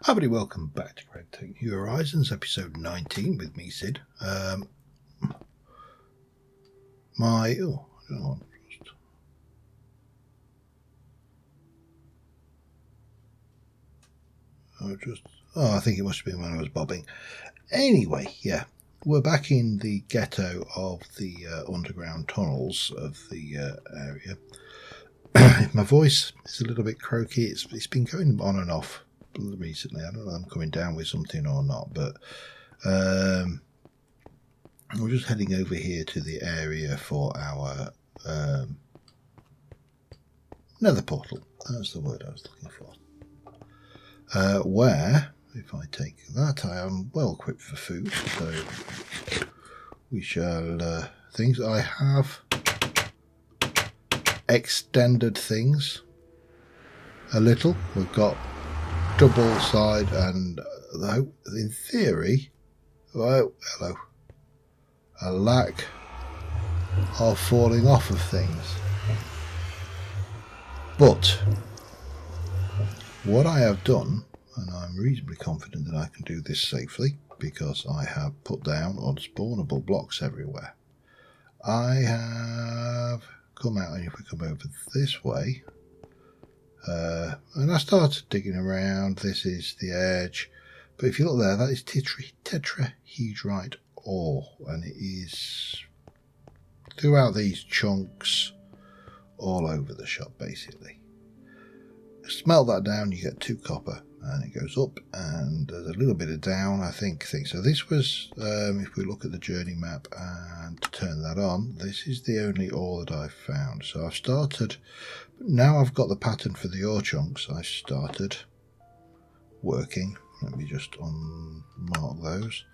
Hi everybody, welcome back to GregTech New Horizons, episode 19 with me, Sid. I think it must have been when I was bobbing. Anyway, yeah, we're back in the ghetto of the underground tunnels of the area. My voice is a little bit croaky. It's been going on and off recently. I don't know if I'm coming down with something or not, but we're just heading over here to the area for our nether portal. That's the word I was looking for. Where, if I take that, I am well equipped for food, so we shall things. I have extended things a little. We've got double side, and in theory, well, hello, a lack of falling off of things. But what I have done, and I'm reasonably confident that I can do this safely because I have put down unspawnable blocks everywhere. I have come out, and if we come over this way, and I started digging around. This is the edge, but if you look there, that is tetrahedrite ore, and it is throughout these chunks all over the shop basically. Smelt that down, you get 2 copper, and it goes up, and there's a little bit of down, I think. So this was, if we look at the journey map and turn that on, this is the only ore that I've found. So I've started, now I've got the pattern for the ore chunks, I started working, let me just unmark those,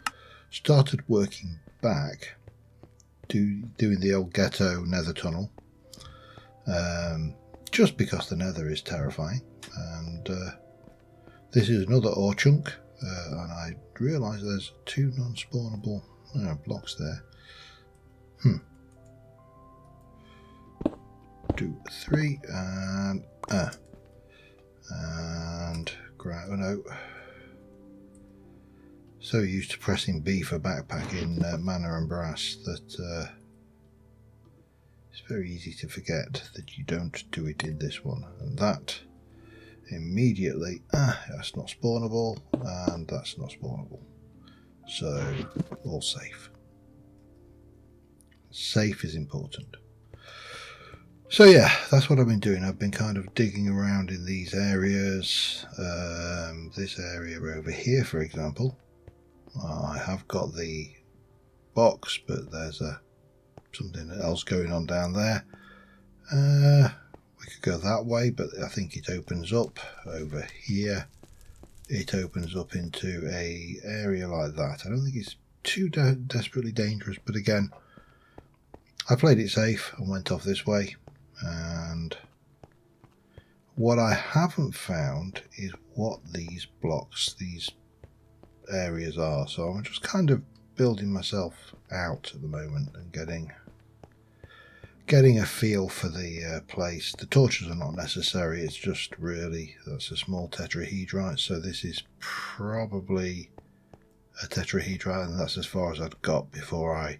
started working back, doing the old ghetto nether tunnel, just because the nether is terrifying. And this is another ore chunk, and I realise there's 2 non-spawnable blocks there. 2, 3, and no. So used to pressing B for backpacking mana and brass that it's very easy to forget that you don't do it in this one. And that immediately, that's not spawnable, and that's not spawnable. So, all safe. Safe is important. So yeah, that's what I've been doing. I've been kind of digging around in these areas. This area over here, for example, I have got the box, but there's something else going on down there. We could go that way, but I think it opens up over here. It opens up into a area like that. I don't think it's too desperately dangerous, but again, I played it safe and went off this way. And what I haven't found is what these blocks, these areas are. So I'm just kind of building myself out at the moment and getting a feel for the place. The torches are not necessary, it's just really, that's a small tetrahedrite, so this is probably a tetrahedrite, and that's as far as I'd got before I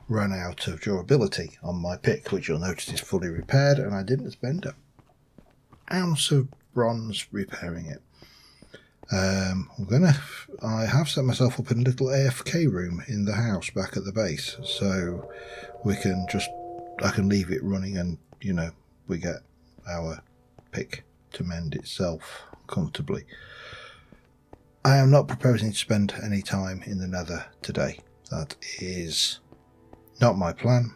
ran out of durability on my pick, which you'll notice is fully repaired, and I didn't spend an ounce of bronze repairing it. I have set myself up in a little AFK room in the house back at the base, so I can leave it running, and we get our pick to mend itself comfortably. I am not proposing to spend any time in the nether today. That is not my plan.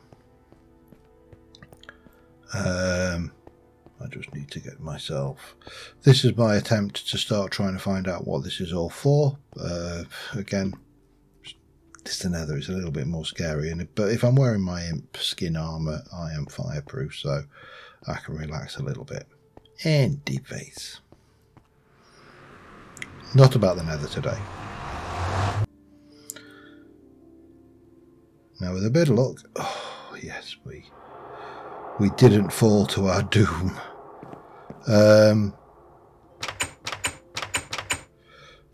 I just need to get myself... This is my attempt to start trying to find out what this is all for. Again, the nether is a little bit more scary, but if I'm wearing my imp skin armour, I am fireproof, so I can relax a little bit. And deep face. Not about the nether today. Now with a bit of luck, oh yes, we didn't fall to our doom.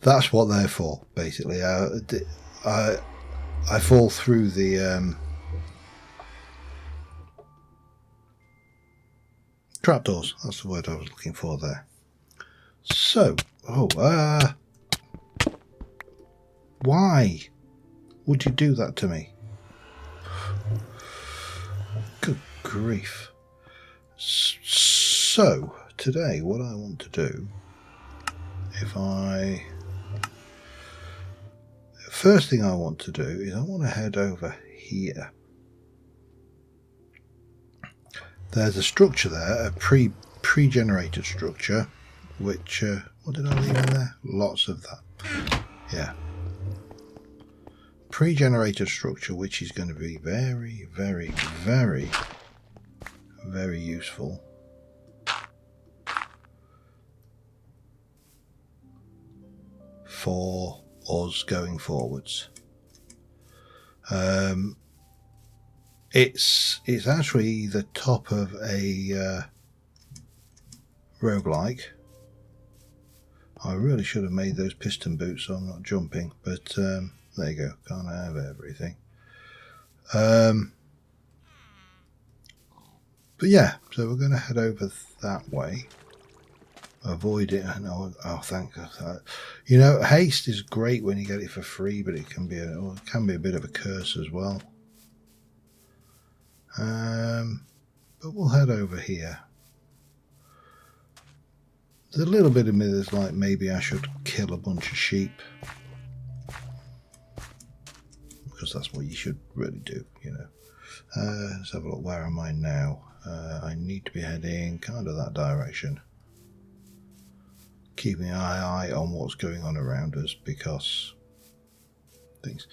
That's what they're for, basically. I fall through the trapdoors. That's the word I was looking for there. So, why would you do that to me? Good grief. So, today what I want to do, first thing I want to do is I want to head over here. There's a structure there, a pre-generated structure, which, what did I leave in there? Lots of that. Yeah. Pre-generated structure, which is going to be very, very, very, very useful for us going forwards. It's actually the top of a roguelike. I really should have made those piston boots so I'm not jumping, but there you go. Can't have everything. But yeah, so we're going to head over that way. Avoid it. Oh, thank God. You know, haste is great when you get it for free, but it can be a bit of a curse as well. But we'll head over here. There's a little bit of me that's like, maybe I should kill a bunch of sheep, because that's what you should really do, you know. Let's have a look. Where am I now? I need to be heading kind of that direction. Keeping an eye on what's going on around us, because things.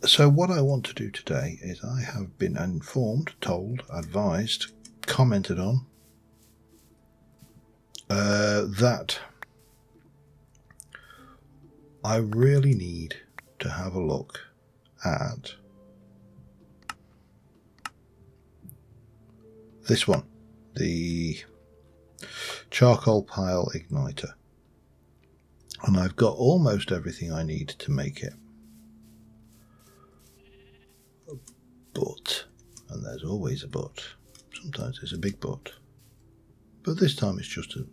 So what I want to do today is I have been informed, told, advised, commented on that I really need to have a look at this one, the charcoal pile igniter, and I've got almost everything I need to make it, but, and there's always a but, sometimes it's a big but this time it's just a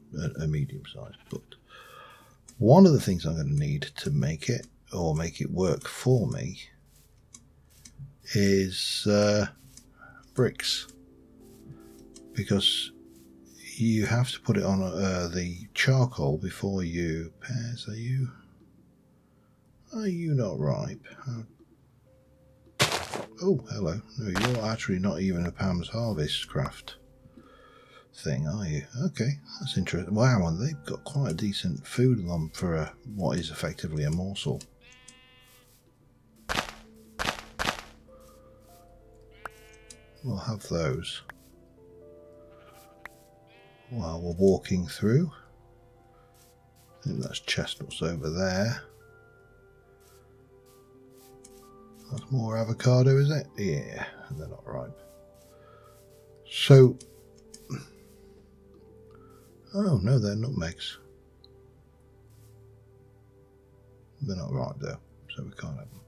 medium-sized but. One of the things I'm going to need to make it, or make it work for me, is bricks, because you have to put it on the charcoal before you. Pears, are you not ripe? Oh, hello. No, you're actually not even a Pam's Harvest craft thing, are you? Okay, that's interesting. Wow, and they've got quite a decent food on them for what is effectively a morsel. We'll have those while we're walking through. I think that's chestnuts over there. That's more avocado, is it? Yeah, they're not ripe. So, oh no, they're nutmegs. They're not ripe though, so we can't have them.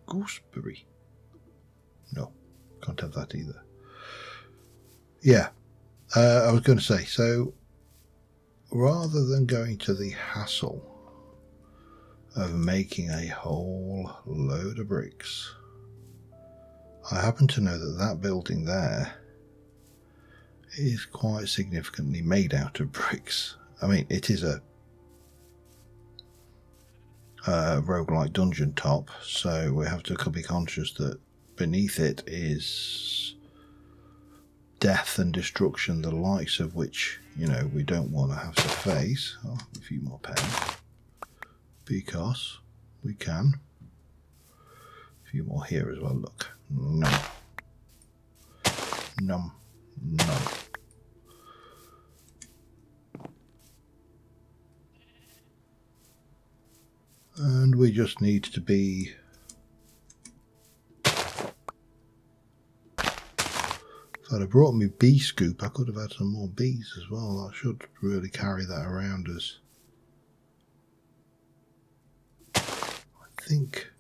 Gooseberry. No, can't have that either. Yeah, I was going to say, so rather than going to the hassle of making a whole load of bricks, I happen to know that that building there is quite significantly made out of bricks. I mean, it is a roguelike dungeon top, so we have to be conscious that beneath it is death and destruction, the likes of which, you know, we don't want to have to face. Oh, a few more pens, because we can. A few more here as well, look. Nom. Nom. Nom. And we just need to be... If I'd have brought me bee scoop, I could have had some more bees as well. I should really carry that around us. think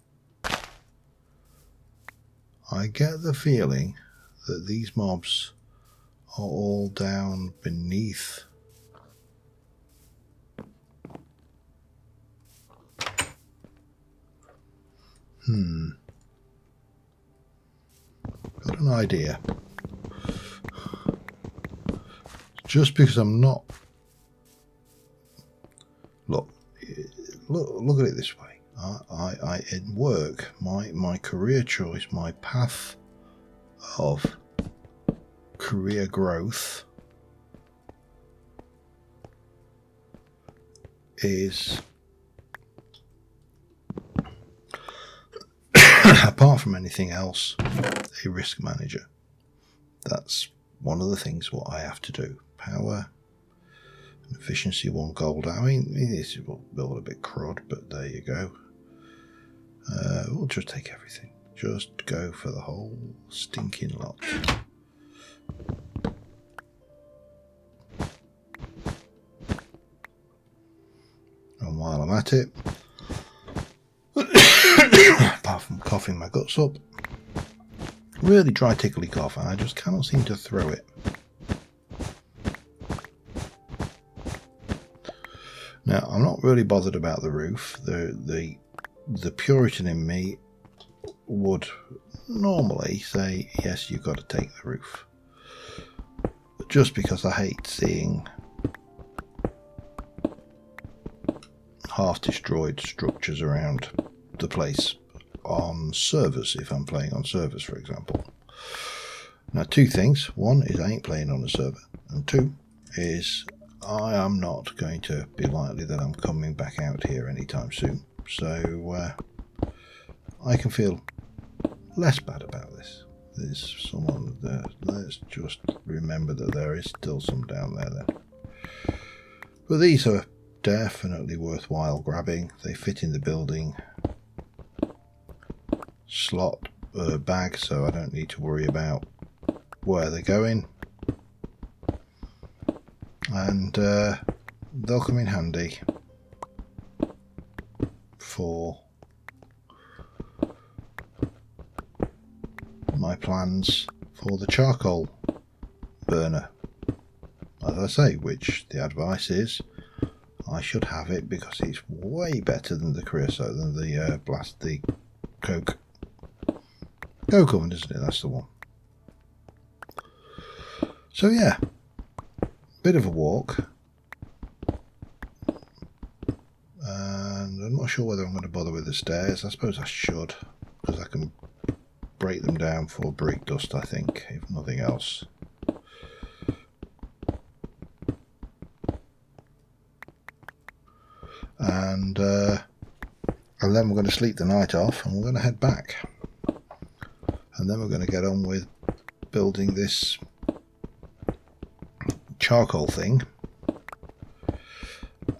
I get the feeling that these mobs are all down beneath. Got an idea. Just because I'm not... Look at it this way. I in work, my career choice, my path of career growth is, apart from anything else, a risk manager. That's one of the things what I have to do. Power and efficiency, 1 gold. I mean, this is a little bit crud, but there you go. We'll just take everything. Just go for the whole stinking lot. And while I'm at it, apart from coughing my guts up, really dry tickly cough, and I just cannot seem to throw it. Now, I'm not really bothered about the roof. The Puritan in me would normally say, yes, you've got to take the roof. Just because I hate seeing half-destroyed structures around the place on servers, if I'm playing on servers, for example. Now, 2 things. 1 is I ain't playing on a server, and 2 is I am not going to be likely that I'm coming back out here anytime soon. So I can feel less bad about this. There's someone there. Let's just remember that there is still some down there then. But these are definitely worthwhile grabbing. They fit in the building slot bag, so I don't need to worry about where they're going. And they'll come in handy for my plans for the charcoal burner, as I say, which the advice is I should have it because it's way better than the creosote, than the coke oven, isn't it? That's the one. So yeah, bit of a walk, and I'm not sure whether I'm going to bother with the stairs. I suppose I should, because I can break them down for brick dust, I think, if nothing else. And then we're going to sleep the night off, and we're going to head back, and then we're going to get on with building this charcoal thing,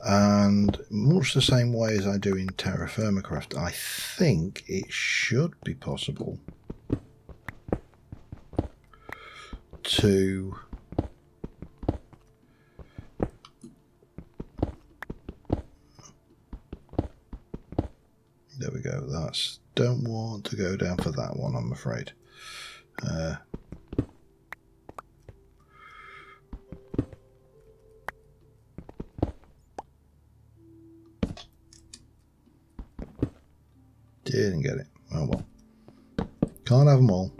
and much the same way as I do in Terra Firma Craft, I think it should be possible to there we go. That's don't want to go down for that one, I'm afraid. Didn't get it. Oh well. Can't have them all.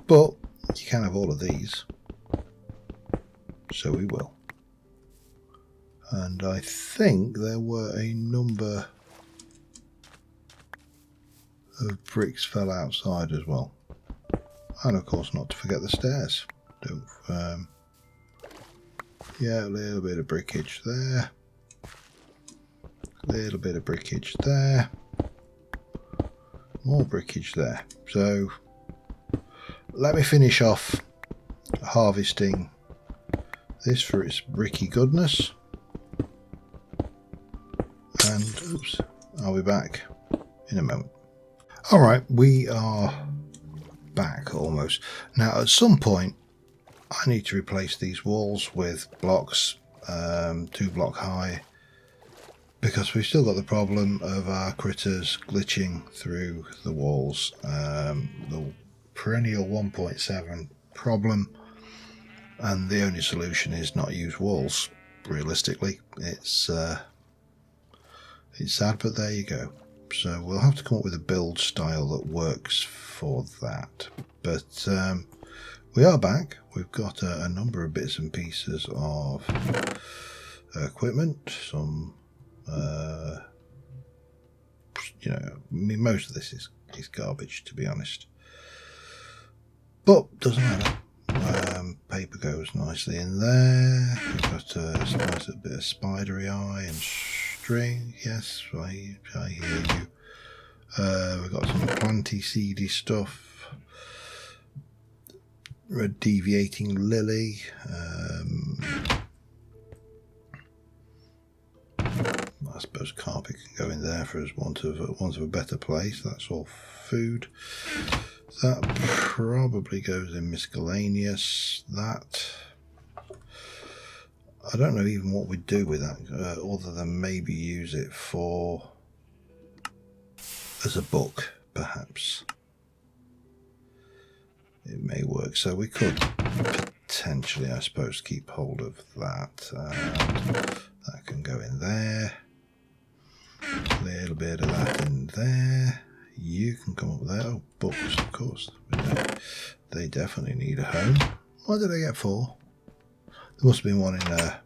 But you can have all of these. So we will. And I think there were a number of bricks fell outside as well. And of course not to forget the stairs. Yeah, a little bit of brickage there. Little bit of brickage there. More brickage there. So let me finish off harvesting this for its bricky goodness. And oops, I'll be back in a moment. Alright, we are back almost. Now at some point I need to replace these walls with blocks, 2 block high, because we've still got the problem of our critters glitching through the walls. The perennial 1.7 problem, and the only solution is not use walls. Realistically, it's sad, but there you go. So we'll have to come up with a build style that works for that. But we are back. We've got a number of bits and pieces of equipment. Some, you know, I mean, most of this is garbage, to be honest. But doesn't matter. Paper goes nicely in there. We've got a nice bit of spidery eye and string. Yes, I hear you. We've got some planty seedy stuff. Red deviating lily. I suppose carpet can go in there for as want of a better place. That's all food. That probably goes in miscellaneous. That, I don't know even what we'd do with that, other than maybe use it for as a book, perhaps. It may work. So we could potentially, I suppose, keep hold of that. And that can go in there. A little bit of that in there. You can come up there. Oh, books, of course. They definitely need a home. What did I get 4? There must have been one in there.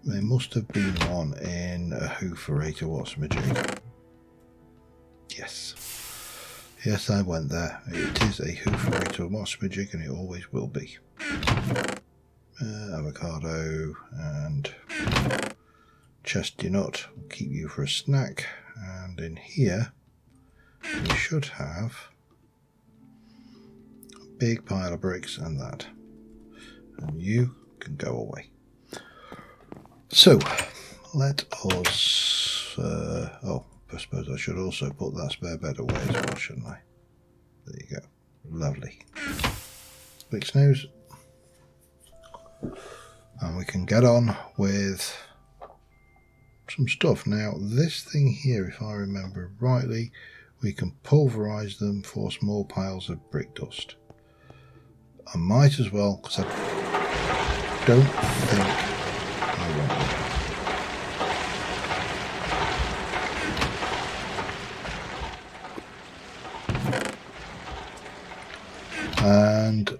There must have been one in a Hooferator. What's my jig? Yes. Yes, I went there. It is a Hooferator Mossmajig, and it always will be. Avocado and chestnut will keep you for a snack. And in here, we should have a big pile of bricks and that. And you can go away. So, let us... oh, I suppose I should also put that spare bed away as well, shouldn't I? There you go. Lovely. Big snooze. And we can get on with some stuff. Now, this thing here, if I remember rightly, we can pulverize them for small piles of brick dust. I might as well, because I don't think I want them. And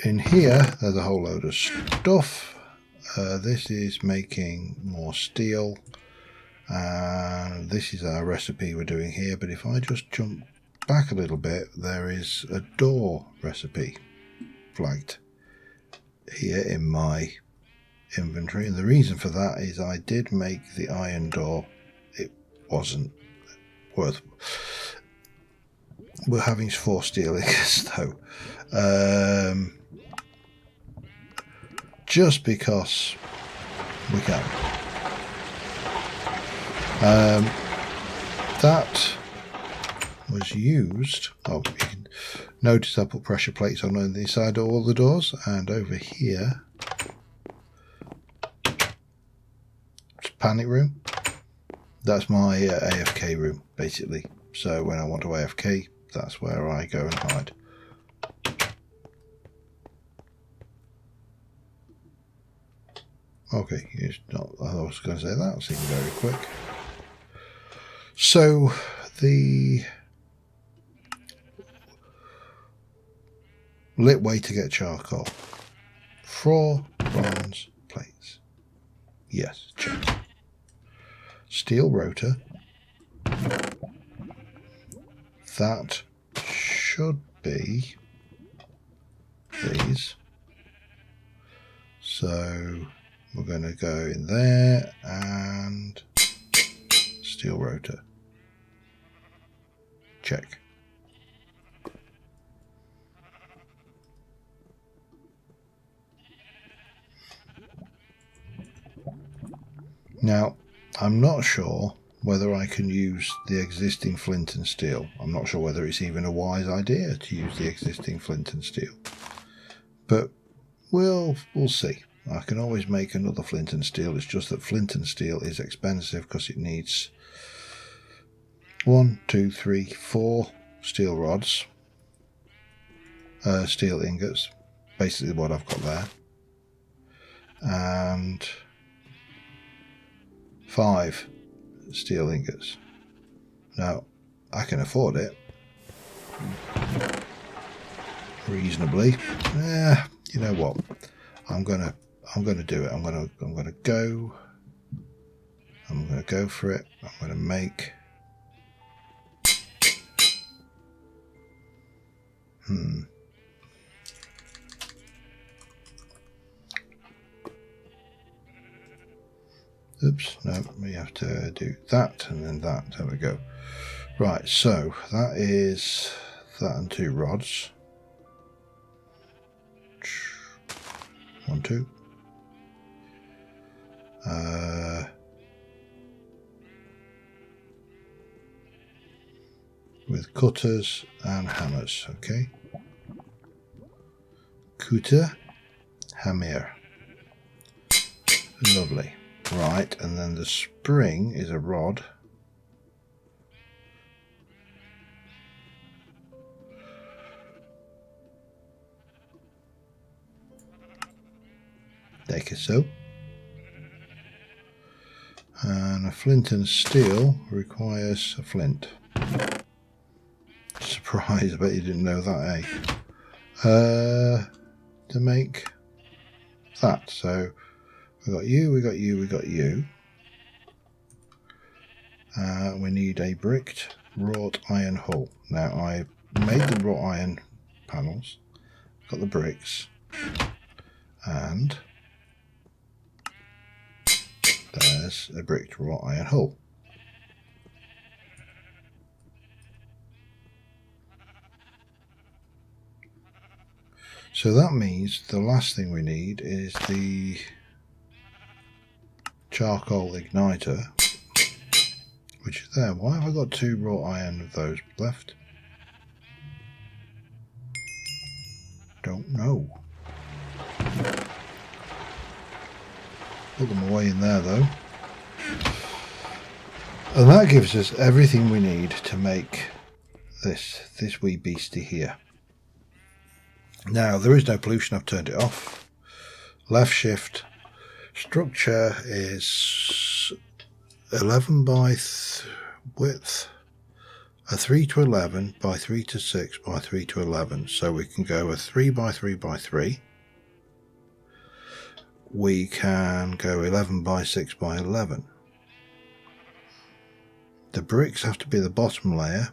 in here, there's a whole load of stuff. This is making more steel. And this is our recipe we're doing here. But if I just jump back a little bit, there is a door recipe flagged here in my inventory. And the reason for that is I did make the iron door. It wasn't worth... We're having 4 steel ingots though. Just because we can. That was used. Oh, you can notice I put pressure plates on the inside of all the doors, and over here, it's panic room. That's my AFK room, basically. So when I want to AFK, that's where I go and hide. Okay, it's not, I was going to say that, seemed very quick. So, the lit way to get charcoal. 4 bronze plates. Yes, check. Steel rotor. That should be these. So we're going to go in there and steel rotor. Check. Now, I'm not sure whether I can use the existing flint and steel. I'm not sure whether it's even a wise idea to use the existing flint and steel. But we'll see. I can always make another flint and steel. It's just that flint and steel is expensive because it needs 1, 2, 3, 4 steel rods, steel ingots, basically what I've got there, and 5 steel ingots. Now, I can afford it reasonably. Yeah, you know what? I'm gonna do it. I'm gonna go for it. I'm gonna make Oops, no, we have to do that and then that. There we go. Right, so that is that and 2 rods. 1, 2. With cutters and hammers, okay. Cutter, hammer. Lovely. Right, and then the spring is a rod. Like so. And a flint and steel requires a flint. Surprise, I bet you didn't know that, eh? To make that. So we got you, we got you, we got you. We need a bricked wrought iron hull. Now I made the wrought iron panels, got the bricks, and there's a bricked wrought iron hull. So that means the last thing we need is the charcoal igniter, which is there. Why have I got 2 wrought iron of those left? Don't know. Put them away in there though. And that gives us everything we need to make this wee beastie here. Now there is no pollution, I've turned it off. Left shift. Structure is 11 by width, a 3 to 11 by 3 to 6 by 3 to 11. So we can go a 3 by 3 by 3. We can go 11 by 6 by 11. The bricks have to be the bottom layer.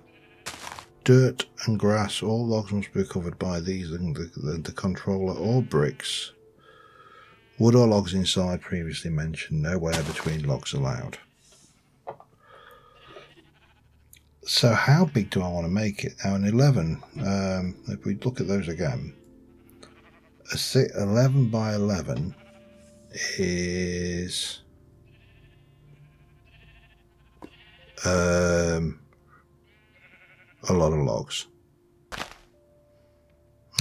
Dirt and grass, all logs must be covered by these and the controller or bricks. Wood or logs inside, previously mentioned, nowhere between logs allowed. So how big do I want to make it? Now an 11, if we look at those again, a 11 by 11 is a lot of logs.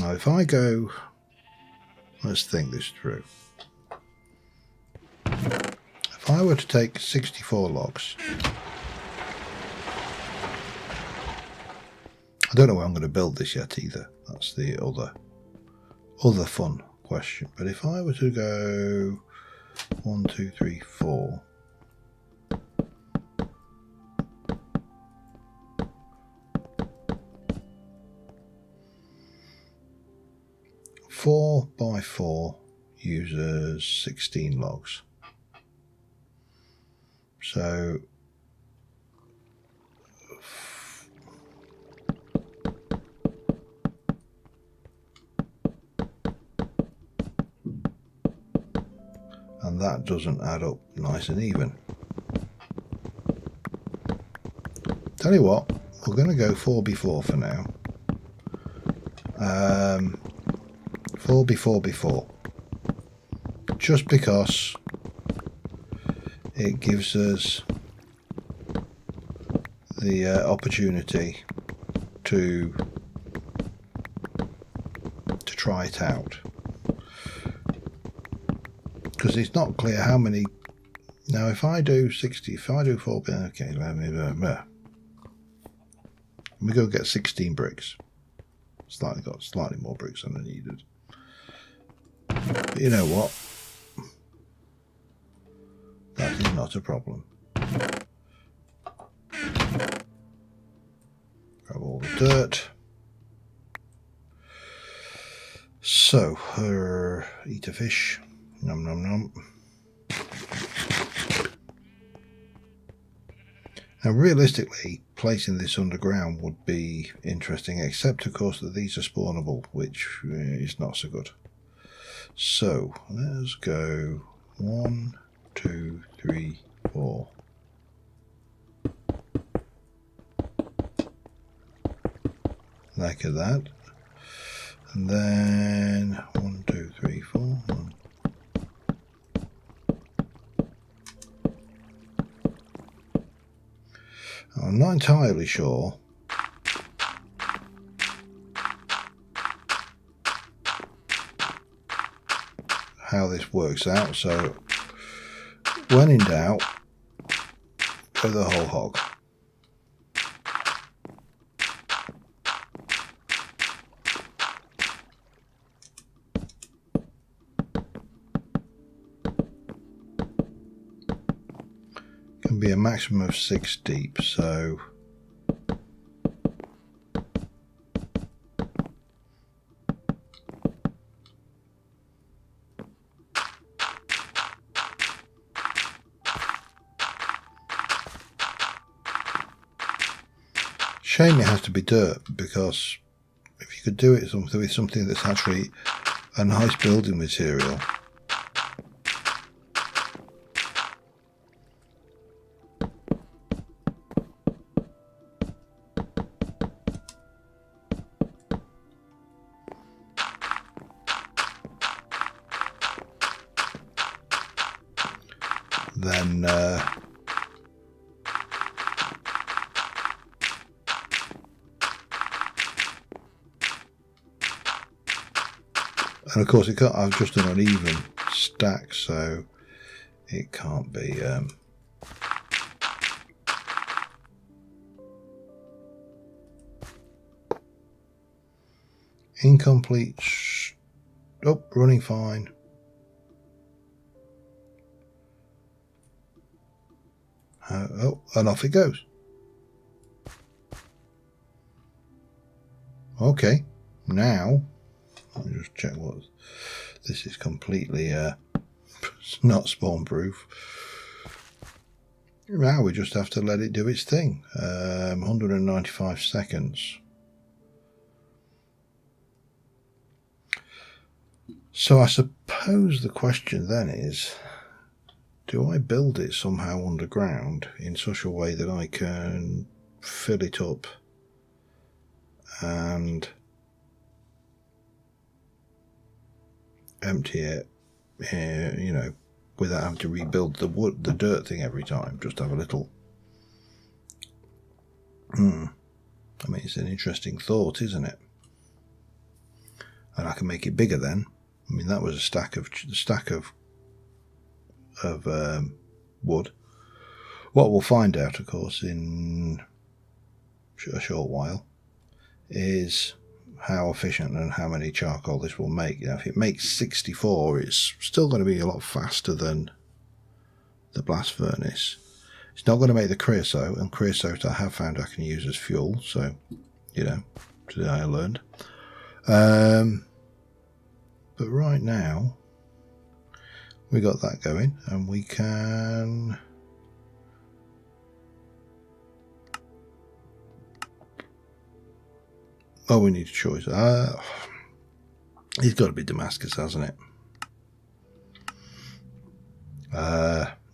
Now if I go, let's think this through. If I were to take 64 logs, I don't know where I'm going to build this yet either. That's the other fun question. But if I were to go 1, 2, 3, 4, four by 4 uses 16 logs. So and that doesn't add up nice and even. Tell you what, we're going to go 4x4 for now. 4x4x4, just because it gives us the opportunity to try it out. because it's not clear how many. Now, if I do 60, if I do 4, okay, let me go get 16 bricks. Got slightly more bricks than I needed. But you know what? That is not a problem. Grab all the dirt. So, eat a fish. Nom nom nom. Now, realistically, placing this underground would be interesting, except, of course, that these are spawnable, which is not so good. So, let's go 1, 2, 3, 4. Like that. And then 1, 2, 3, 4. 1. I'm not entirely sure how this works out, so when in doubt, go the whole hog. Can be a maximum of 6 deep, so shame it has to be dirt, because if you could do it with something that's actually a nice building material. Then and of course I've just done an even stack, so it can't be incomplete. Oh, running fine. Oh, and off it goes. Okay, now let me just check what this is. Completely not spawn proof. Now we just have to let it do its thing. 195 seconds. So I suppose the question then is, do I build it somehow underground in such a way that I can fill it up and empty it, you know, without having to rebuild the dirt thing every time? Just have a little. I mean, it's an interesting thought, isn't it? And I can make it bigger then. I mean, that was a stack of wood. What we'll find out, of course, in a short while is how efficient and how many charcoal this will make. You know, if it makes 64, it's still going to be a lot faster than the blast furnace. It's not going to make the creosote, and creosote I have found I can use as fuel, so, you know, today I learned. But right now, we got that going, and we can... Oh, we need a choice. It's got to be Damascus, hasn't it?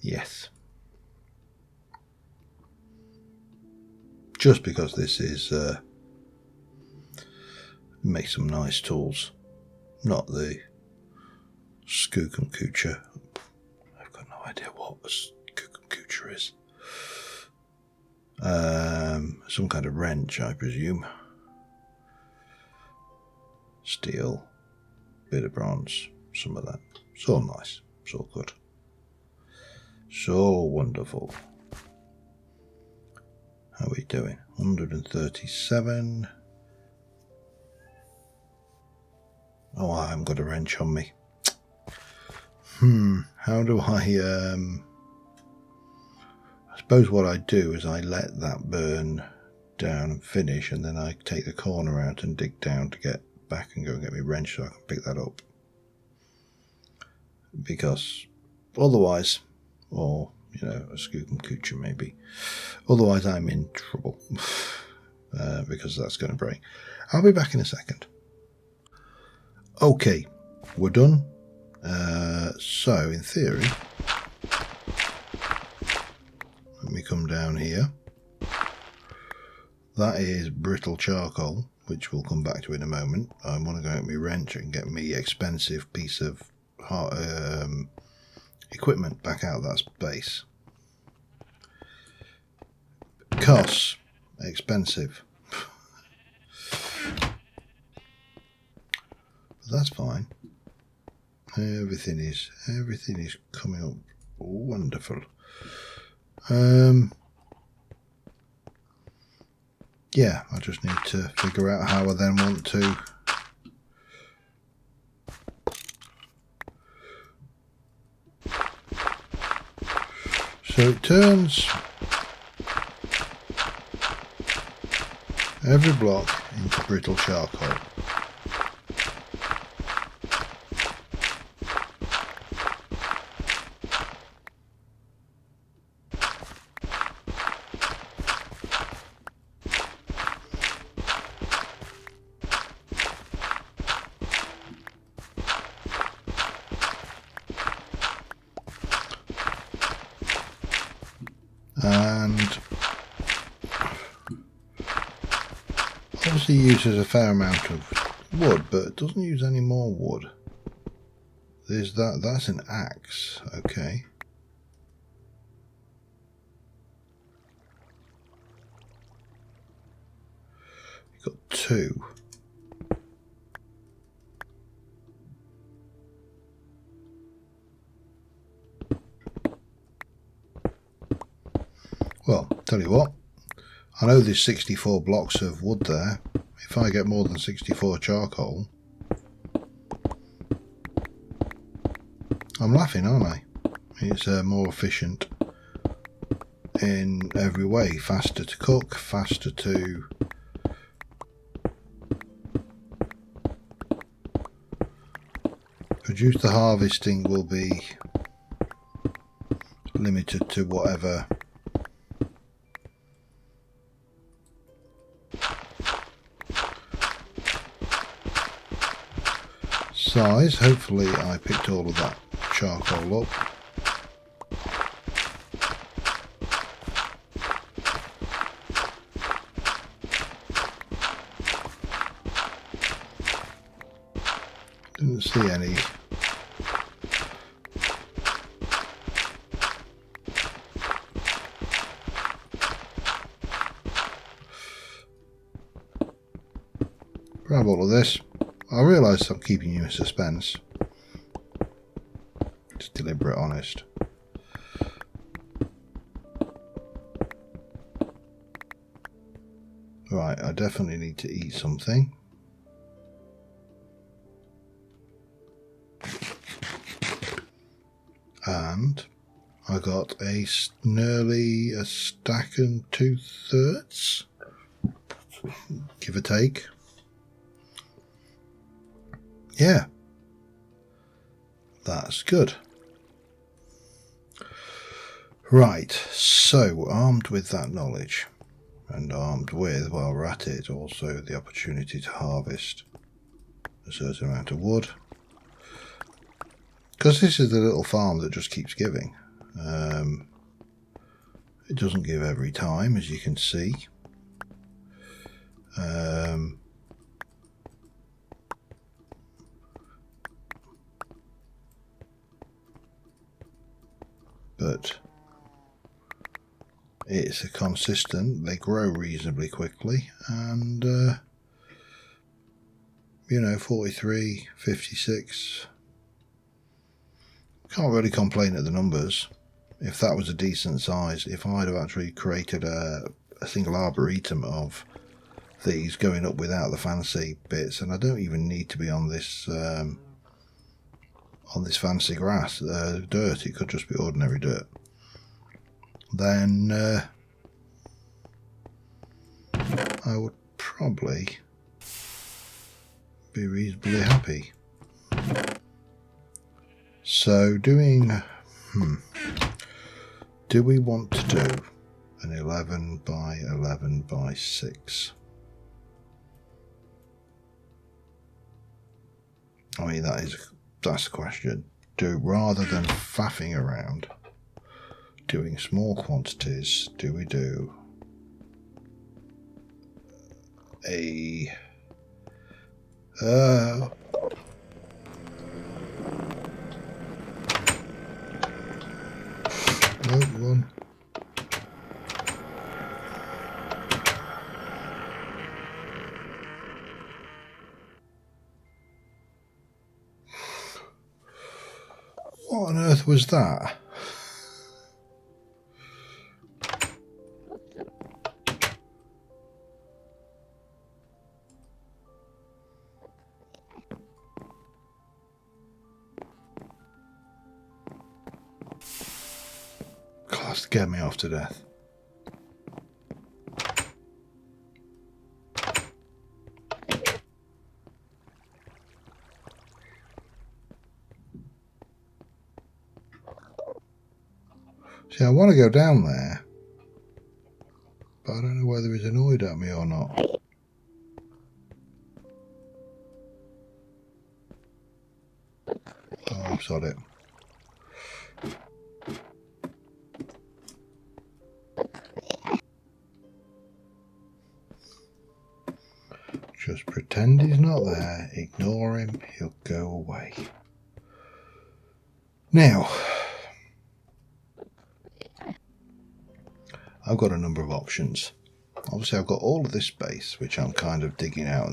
Yes. Just because this is... make some nice tools. Not the Skookum Kucha. I've got no idea what a Skookum Kucha is. Some kind of wrench, I presume. Steel, bit of bronze, some of that. It's all nice. It's all good. So wonderful. How are we doing? 137. Oh, I haven't got a wrench on me. How do I suppose what I do is I let that burn down and finish, and then I take the corner out and dig down to get back and go and get my wrench so I can pick that up. Because otherwise, or a scoop and coocher maybe, otherwise I'm in trouble because that's going to break. I'll be back in a second. Okay, we're done. So in theory, let me come down here. That is brittle charcoal, which we'll come back to in a moment. I want to go get my wrench and get me expensive piece of equipment back out of that space. Costs expensive. But that's fine. Everything is coming up wonderful. Yeah, I just need to figure out how I then want to so it turns every block into brittle charcoal. And obviously uses a fair amount of wood, but it doesn't use any more wood. There's that's an axe, okay. You've got 2. Well, tell you what, I know there's 64 blocks of wood there. If I get more than 64 charcoal, I'm laughing, aren't I? It's more efficient in every way. Faster to cook, faster to produce. The harvesting will be limited to whatever size. Hopefully I picked all of that charcoal up. Didn't see any. Grab all of this. I realise I'm keeping you in suspense. Just deliberate, honest. Right, I definitely need to eat something. And I got nearly a stack and 2/3, give or take. Yeah, that's good. Right, so armed with that knowledge, and armed with, while we're at it, also the opportunity to harvest a certain amount of wood, because this is the little farm that just keeps giving. It doesn't give every time, as you can see. But it's a consistent, they grow reasonably quickly, and 43, 56, Can't really complain at the numbers. If that was a decent size, if I'd have actually created a single arboretum of these going up without the fancy bits, and I don't even need to be on this fancy grass, dirt, it could just be ordinary dirt, then I would probably be reasonably happy. So doing, do we want to do an 11 by 11 by 6? I mean, that's the question. Rather than faffing around doing small quantities, do we do a no one. What on earth was that? Class, get me off to death. See, I want to go down there, but I don't know whether he's annoyed at me or not. Oh, I've got it. Just pretend he's not there, ignore him, he'll go away. Now, I've got a number of options. Obviously I've got all of this space which I'm kind of digging out.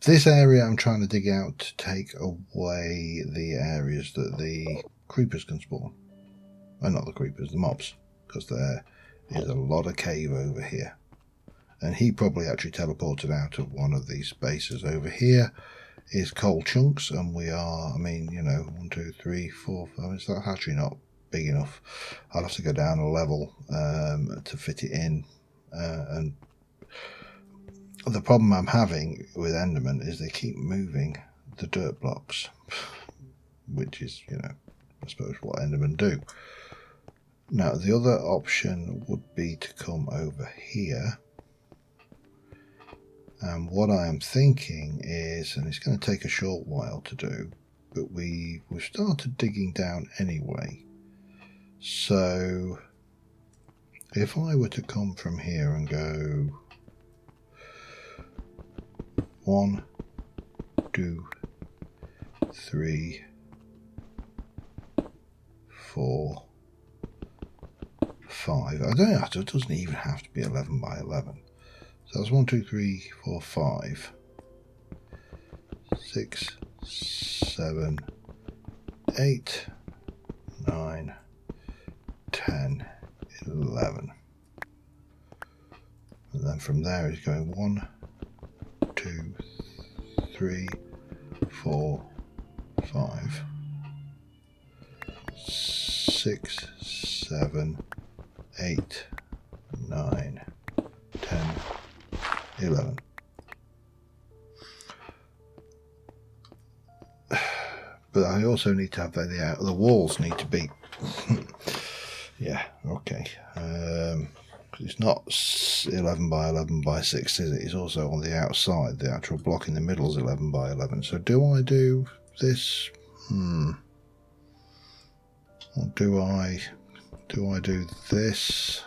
This area I'm trying to dig out to take away the areas that the creepers can spawn. Well, not the creepers, the mobs, because there is a lot of cave over here. And he probably actually teleported out of one of these spaces. Over here is coal chunks, and we are, I mean, you know, 1, 2, 3, 4, 5, it's actually not big enough. I'll have to go down a level to fit it in, and the problem I'm having with Enderman is they keep moving the dirt blocks, which is, you know, I suppose what Endermen do. Now the other option would be to come over here, and what I am thinking is, and it's going to take a short while to do, but we've started digging down anyway. So if I were to come from here and go 1, 2, 3, 4, 5. I don't have to, it doesn't even have to be 11 by 11. So that's 1, 2, 3, 4, 5, 6, 7, 8, 9, 10, 11. And then from there is going 1, 2, 3, 4, 5, 6, 7, 8, 9, 10, 11. But I also need to have the walls need to be yeah, okay. It's not 11 by 11 by 6, is it? It's also on the outside. The actual block in the middle is 11 by 11. So do I do this? Or do I do this?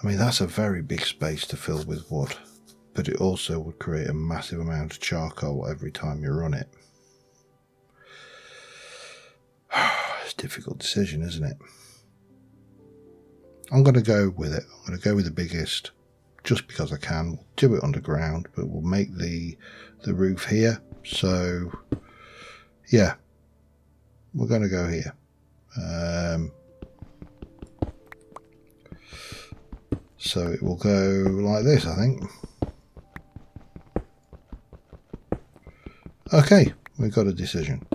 I mean, that's a very big space to fill with wood, but it also would create a massive amount of charcoal every time you run it. It's a difficult decision, isn't it? I'm going to go with it. I'm going to go with the biggest just because I can. We'll do it underground, but we'll make the roof here. So yeah, we're going to go here. So it will go like this, I think. Okay, we've got a decision.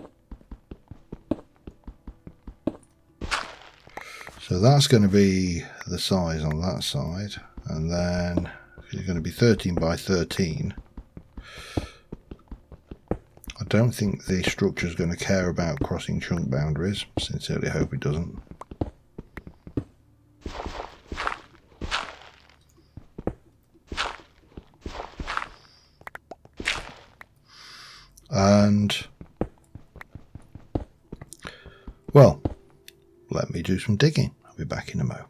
So that's going to be the size on that side, and then it's going to be 13 by 13. I don't think the structure is going to care about crossing chunk boundaries. Sincerely hope it doesn't. And well, let me do some digging. I'll be back in a mo.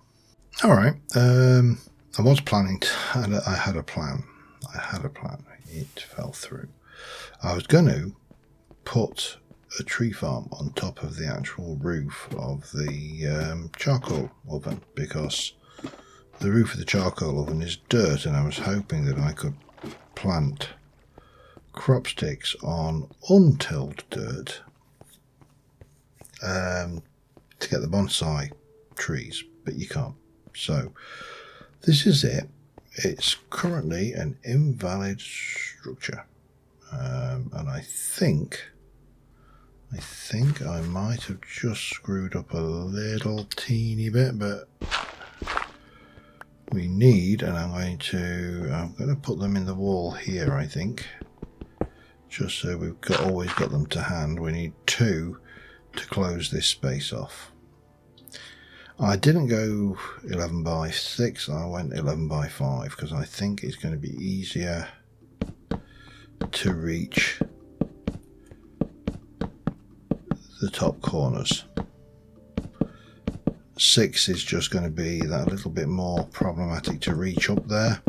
All right. I was planning to. I had a plan. It fell through. I was going to put a tree farm on top of the actual roof of the charcoal oven, because the roof of the charcoal oven is dirt, and I was hoping that I could plant crop sticks on untilled dirt to get the bonsai trees, but you can't. So this is it. It's currently an invalid structure, and I think I might have just screwed up a little teeny bit, but we need, and I'm going to put them in the wall here, I think, just so we've always got them to hand. We need 2 to close this space off. I didn't go 11 by 6, I went 11 by 5 because I think it's going to be easier to reach the top corners. 6 is just going to be that little bit more problematic to reach up there.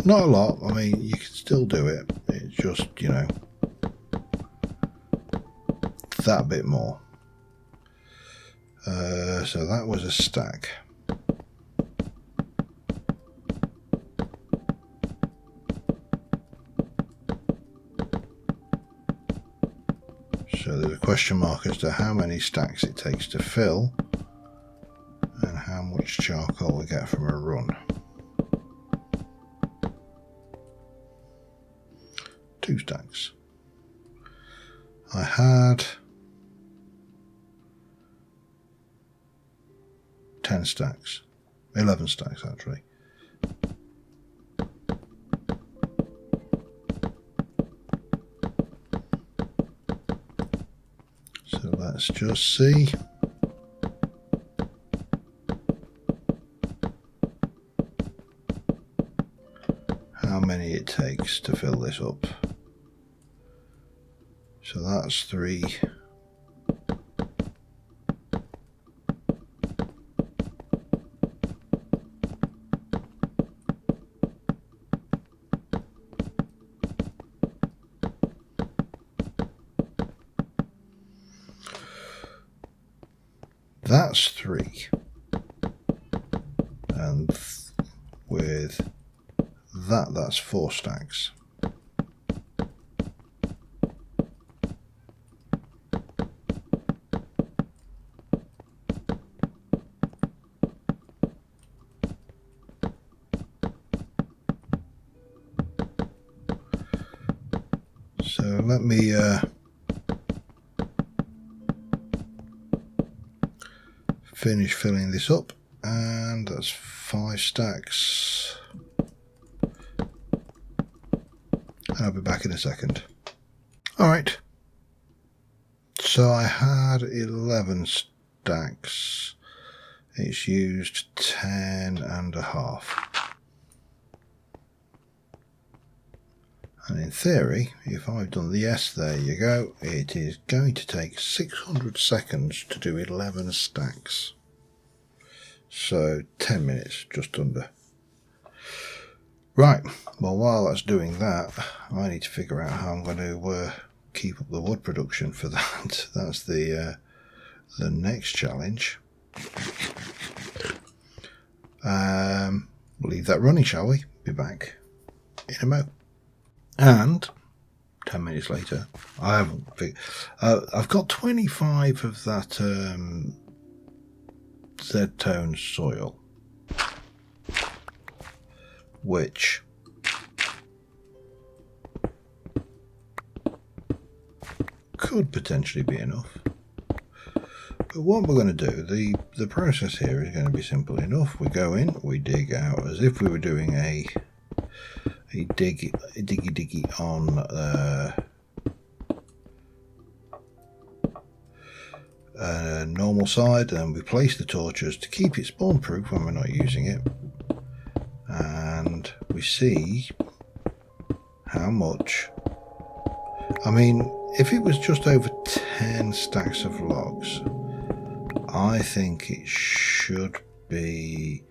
Not a lot, I mean, you can still do it, it's just, you know, that bit more. So that was a stack. So there's a question mark as to how many stacks it takes to fill and how much charcoal we get from a run. 2 stacks. I had 10 stacks, 11 stacks actually. So let's just see. How many it takes to fill this up. So that's 3. That's 3, and with that's 4 stacks. So let me finish filling this up, and that's 5 stacks. I'll be back in a second. Alright, so I had 11 stacks. It's used 10.5. And in theory, if I've done the yes, there you go, it is going to take 600 seconds to do 11 stacks. So 10 minutes, just under. Right, well, while that's doing that, I need to figure out how I'm going to keep up the wood production for that. That's the next challenge. we'll leave that running, shall we? Be back in a mo. And 10 minutes later, I've got 25 of that Z-tone soil, which could potentially be enough. But what we're going to do, the process here is going to be simple enough. We go in, we dig out as if we were doing a diggy on a normal side, and we place the torches to keep it spawn proof when we're not using it, and we see how much. I mean, if it was just over 10 stacks of logs, I think it should be,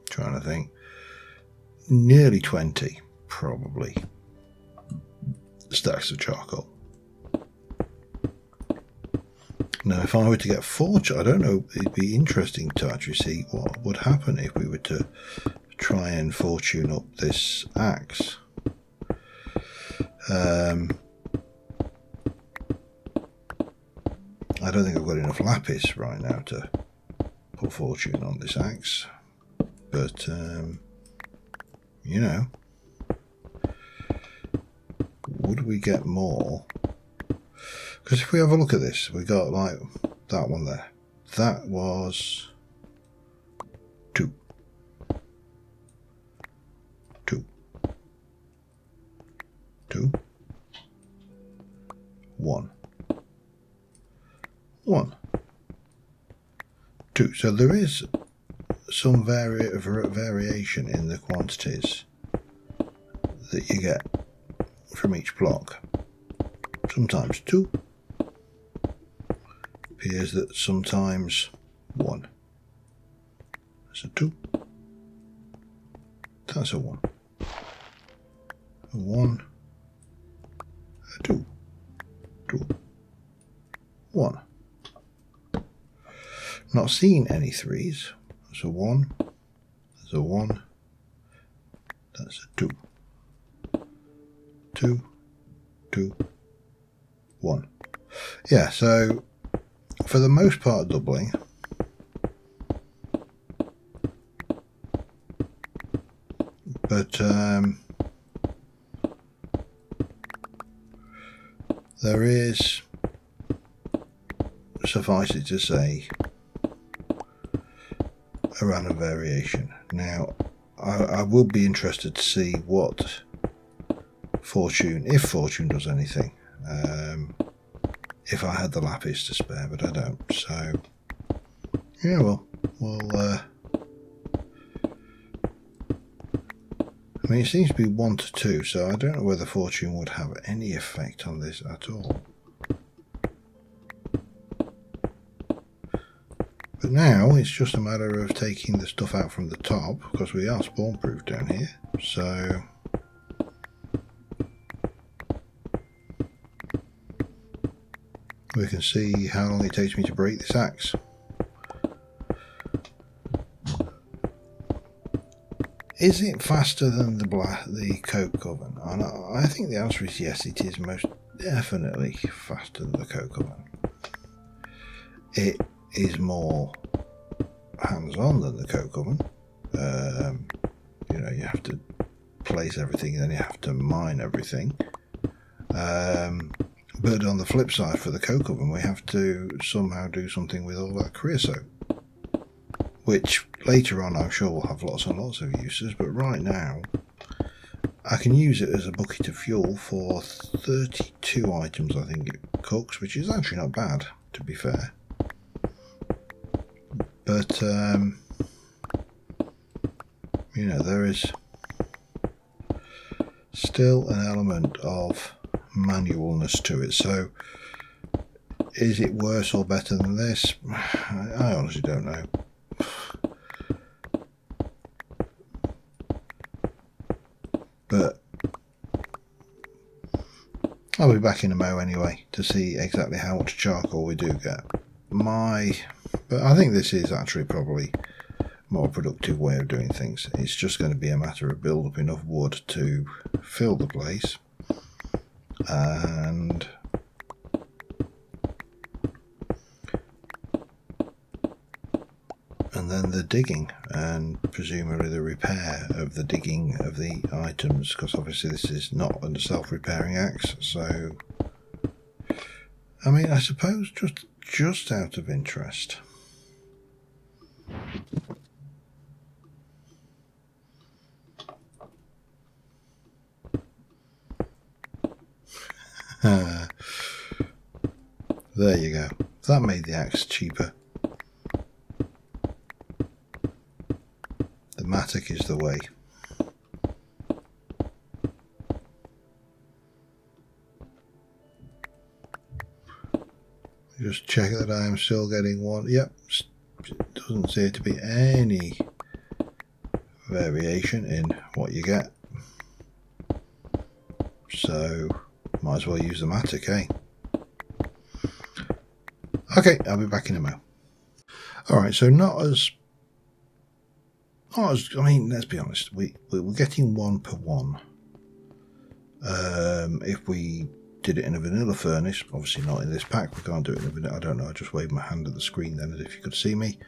trying to think, nearly 20 probably stacks of charcoal. Now if I were to get fortune, I don't know, it'd be interesting to actually see what would happen if we were to try and fortune up this axe. I don't think I've got enough lapis right now to put fortune on this axe, but you know, would we get more? Because if we have a look at this, we got like that one there. That was 2. 1. 1. 2. So there is some variation in the quantities that you get from each block. Sometimes 2. Appears that sometimes 1. That's a 2. That's a 1. A 1. A 2. 2. 1. Not seeing any 3s. That's a 1. That's a 1. That's a 2. 2. 2. 1. Yeah, so for the most part doubling. But there is, suffice it to say, a random variation. Now I will be interested to see what fortune, if fortune does anything, if I had the lapis to spare, but I don't. So yeah, well, I mean, it seems to be 1 to 2, so I don't know whether fortune would have any effect on this at all. But now it's just a matter of taking the stuff out from the top, because we are spawn proof down here. So we can see how long it takes me to break this axe. Is it faster than the coke oven? And I think the answer is yes, it is most definitely faster than the coke oven. It is more hands-on than the coke oven. You know, you have to place everything and then you have to mine everything. But on the flip side, for the coke oven, we have to somehow do something with all that creosote, which later on I'm sure will have lots and lots of uses, but right now I can use it as a bucket of fuel for 32 items I think it cooks, which is actually not bad, to be fair. But you know, there is still an element of manualness to it. So is it worse or better than this? I honestly don't know. But I'll be back in a mo anyway to see exactly how much charcoal we do get. My But I think this is actually probably a more productive way of doing things. It's just going to be a matter of build up enough wood to fill the place, and then the digging, and presumably the repair of the digging of the items, because obviously this is not a self-repairing axe. So I mean, I suppose just out of interest, there you go. That made the axe cheaper. The mattock is the way. Just check that I am still getting one. Yep, doesn't seem to be any variation in what you get. So might as well use the mattock, eh? Okay, I'll be back in a moment. Alright, so not as I mean, let's be honest, we're getting 1 per 1. If we did it in a vanilla furnace, obviously not in this pack, we can't do it in a vanilla. I don't know, I just waved my hand at the screen then as if you could see me.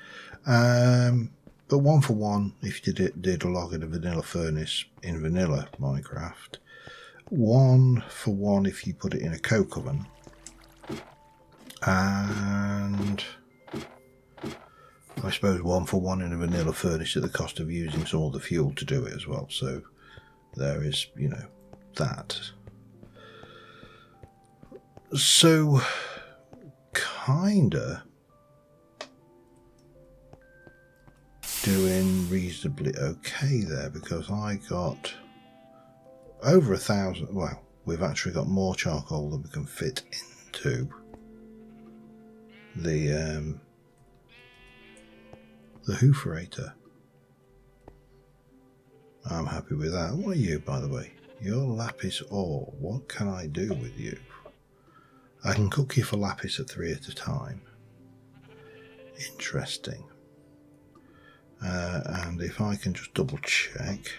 But 1 for 1 if you did a log in a vanilla furnace in vanilla Minecraft. 1 for 1 if you put it in a coke oven. And I suppose 1 for 1 in a vanilla furnace at the cost of using some of the fuel to do it as well. So there is, you know, that. So kinda doing reasonably okay there, because I got over 1,000. Well, we've actually got more charcoal than we can fit into the hooferator. I'm happy with that. What are you, by the way? You're lapis ore. What can I do with you? I can cook you for lapis at 3 at a time. Interesting. And if I can just double check,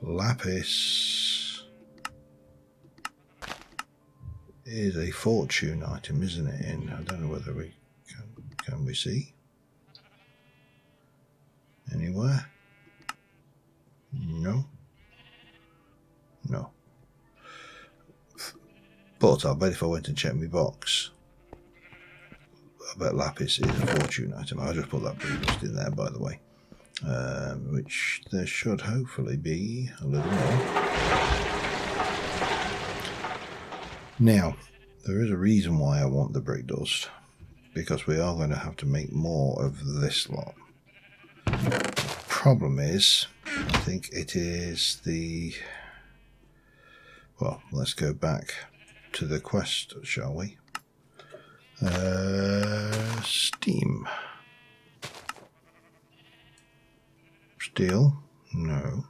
lapis is a fortune item, isn't it? I don't know whether we can we see anywhere? No. But I'll bet if I went and checked my box, I bet lapis is a fortune item. I'll just put that pre-list in there, by the way. Which there should hopefully be a little more. Now, there is a reason why I want the brick dust, because we are going to have to make more of this lot. Problem is, I think it is the... Well, let's go back to the quest, shall we? Steam. Steel? No.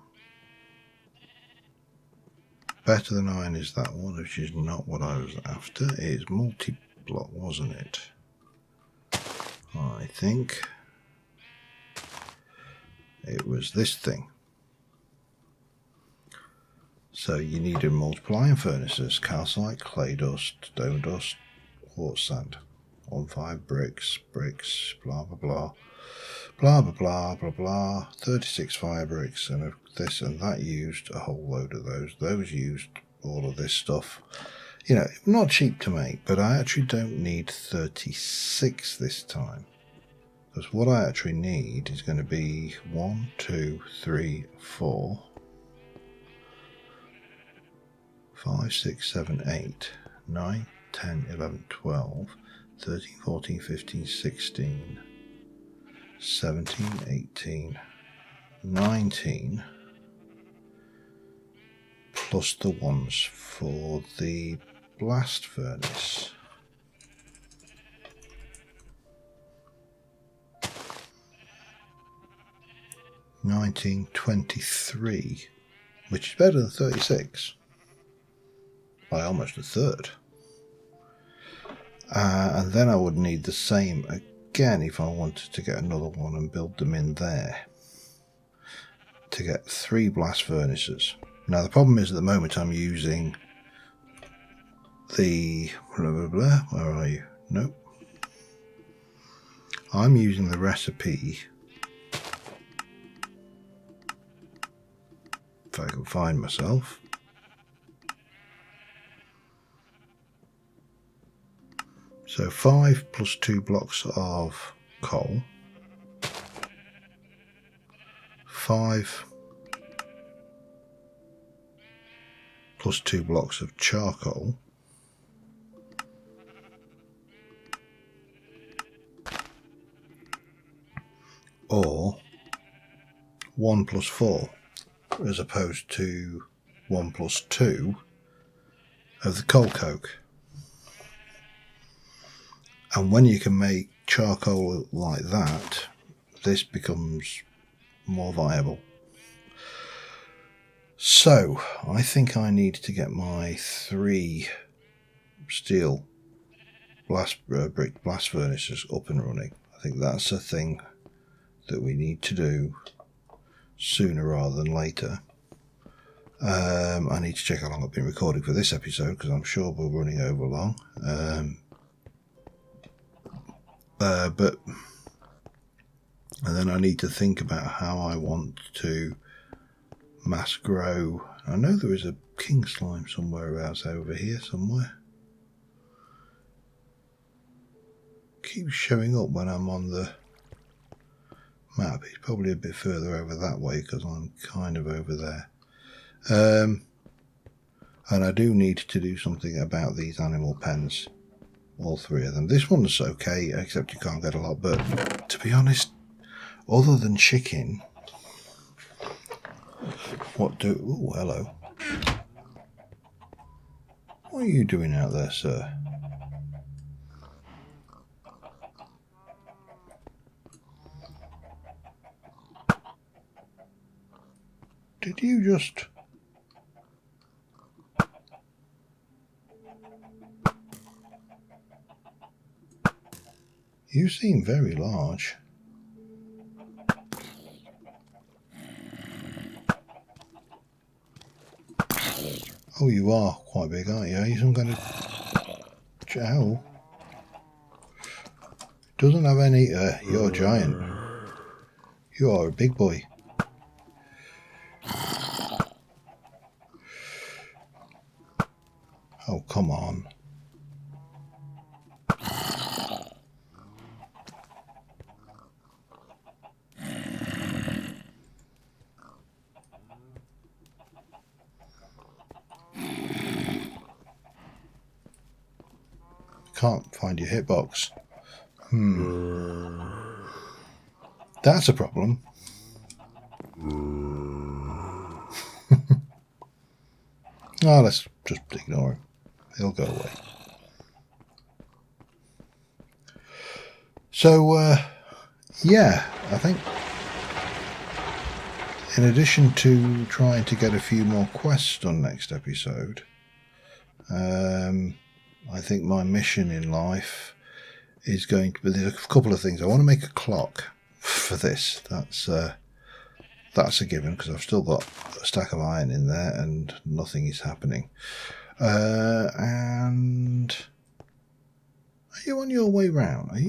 Better than iron is that one, which is not what I was after. It's multi-block, wasn't it? I think it was this thing. So you needed multiplying furnaces, calcite, clay dust, stone dust, quartz sand, 1-5 bricks, blah blah blah, blah blah blah blah blah, 36 fire bricks, and this and that used a whole load of those. Those used all of this stuff. You know, not cheap to make, but I actually don't need 36 this time. Because what I actually need is going to be 1, 2, 3, 4, 5, 6, 7, 8, 9, 10, 11, 12, 13, 14, 15, 16, 17, 18, 19, plus the ones for the blast furnace. $19.23, which is better than 36 by almost a third. And then I would need the same again if I wanted to get another one and build them in there to get 3 blast furnaces. Now the problem is at the moment I'm using the blah blah blah. Where are you? Nope. I'm using the recipe. If I can find myself. So 5 plus 2 blocks of coal. 5 plus 2 blocks of charcoal. Or 1 plus 4 as opposed to 1 plus 2 of the coal coke. And when you can make charcoal like that, this becomes more viable. So I think I need to get my 3 steel brick blast furnaces up and running. I think that's a thing that we need to do sooner rather than later. I need to check how long I've been recording for this episode because I'm sure we're running over long. And then I need to think about how I want to mass grow. I know there is a king slime somewhere else over here somewhere. Keeps showing up when I'm on the map. It's probably a bit further over that way because I'm kind of over there. And I do need to do something about these animal pens. All 3 of them. This one's okay, except you can't get a lot, but to be honest, other than chicken, oh, hello. What are you doing out there, sir? Did you just... You seem very large. Oh, you are quite big, aren't you? Are you some kind of... Ow. Doesn't have any... you're a giant. You are a big boy. Oh, come on. Can't find your hitbox. That's a problem. Oh, let's just ignore it. It'll go away. So, yeah, I think in addition to trying to get a few more quests done next episode, I think my mission in life is going to be, there's a couple of things. I want to make a clock for this. That's a given because I've still got a stack of iron in there and nothing is happening. And are you on your way round? Are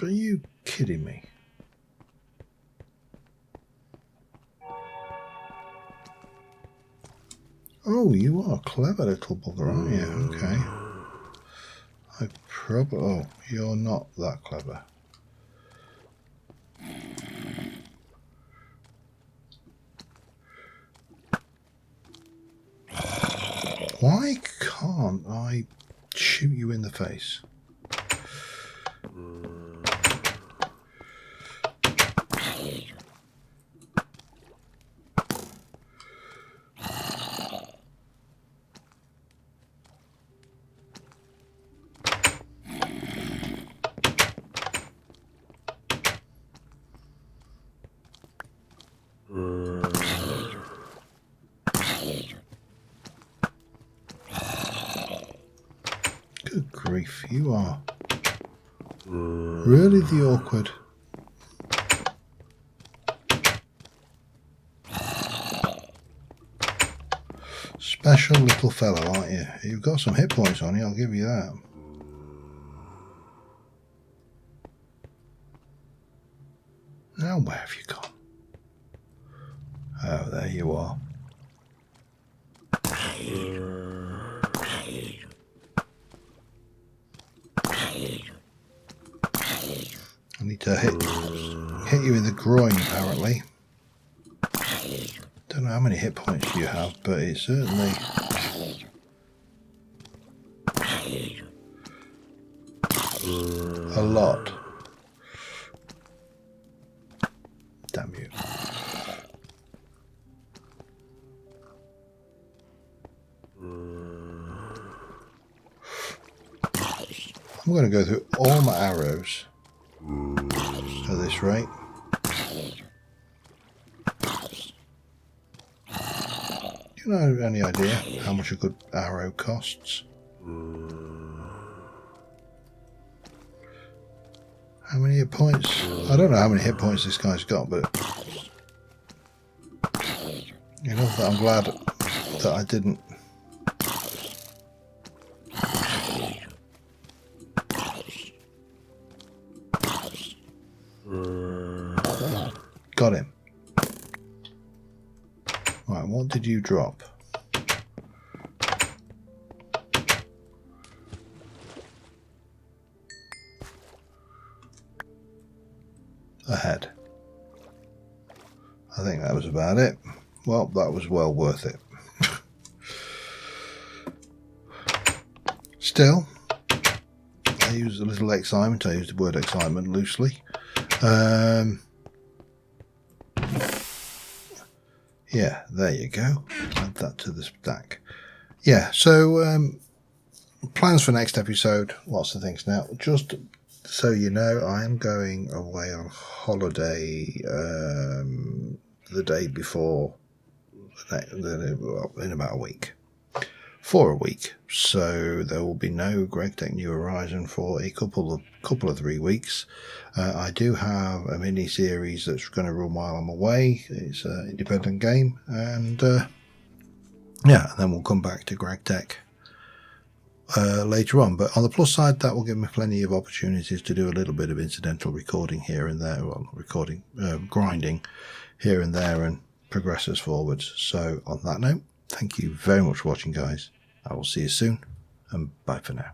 you kidding me? Oh, you are a clever little bugger, aren't you? Okay. Oh, you're not that clever. Why can't I shoot you in the face? grief, you are really the awkward. Special little fellow, aren't you? You've got some hit points on you, I'll give you that. Now where have you gone? Oh, there you are. I need to hit you in the groin, apparently. Don't know how many hit points you have, but it's certainly a lot. Damn you. I'm going to go through all my arrows at this rate. Do you know any idea how much a good arrow costs? How many hit points? I don't know how many hit points this guy's got, but you know that I'm glad that I didn't. Got him. Right, what did you drop? A head. I think that was about it. Well, that was well worth it. Still, I used a little excitement. I used the word excitement loosely. Yeah, there you go. Add that to the stack. Yeah, so plans for next episode. Lots of things now. Just so you know, I am going away on holiday the day before, in about a week. For a week. So there will be no GregTech New Horizon for a couple of 3 weeks. I do have a mini series that's going to run while I'm away. It's an independent game, and yeah, and then we'll come back to GregTech later on. But on the plus side, that will give me plenty of opportunities to do a little bit of incidental recording here and there, well, grinding here and there, and progress us forwards. So on that note, thank you very much for watching, guys. I will see you soon, and bye for now.